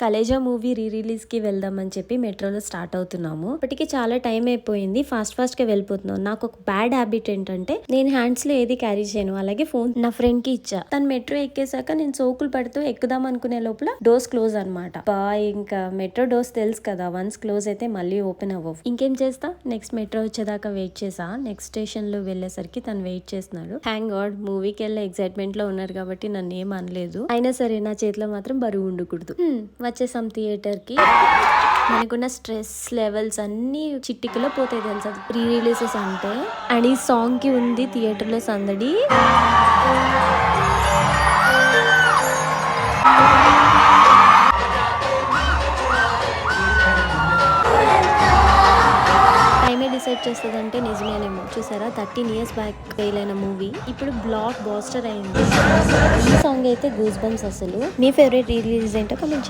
Khaleja movie release కి వెళ్దామని చెప్పి మెట్రోలో స్టార్ట్ అవుతున్నాము. ఇప్పటికి చాలా టైం అయిపోయింది. ఫాస్ట్ గా వెళ్ళిపోతున్నాను. నాకు ఒక బ్యాడ్ హ్యాబిట్ ఏంటంటే నేను హ్యాండ్స్ లో ఏది క్యారీ చేయను. అలాగే ఫోన్ నా ఫ్రెండ్ కి ఇచ్చా. తను మెట్రో ఎక్కేసాక నేను సోకులు పడుతూ ఎక్కుదాం అనుకునే లోపల డోర్స్ క్లోజ్ అనమాట. ఇంకా మెట్రో డోర్స్ తెలుసు కదా, వన్స్ క్లోజ్ అయితే మళ్ళీ ఓపెన్ అవ్వవు. ఇంకేం చేస్తా, నెక్స్ట్ మెట్రో వచ్చేదాకా వెయిట్ చేసా. నెక్స్ట్ స్టేషన్ లో వెళ్ళేసరికి తను వెయిట్ చేస్తున్నాడు. థ్యాంక్ గాడ్, మూవీకి వెళ్ళే ఎక్సైట్మెంట్ లో ఉన్నారు కాబట్టి నన్ను ఏం అనలేదు. అయినా సరే నా చేతిలో మాత్రం బరువు ఉండకూడదు. వచ్చేసాం థియేటర్ కి. మనకున్న స్ట్రెస్ లెవెల్స్ అన్ని చిట్టికలో పోతాయి తెలుసా ప్రీ రిలీజెస్ అంటే. అండ్ ఈ సాంగ్ కి ఉంది థియేటర్ లో సందడి. టైమే డిసైడ్ చేస్తుందంటే నిజమేనేమో. చూసారా, 13 years బ్యాక్ ఫెయిల్ అయిన మూవీ ఇప్పుడు బ్లాక్ బాస్టర్ అయింది. ఈ సాంగ్ అయితే గూస్ బంప్స్. అసలు మీ ఫేవరెట్ రిలీజ్ ఏంటో కామెంట్ చేయండి.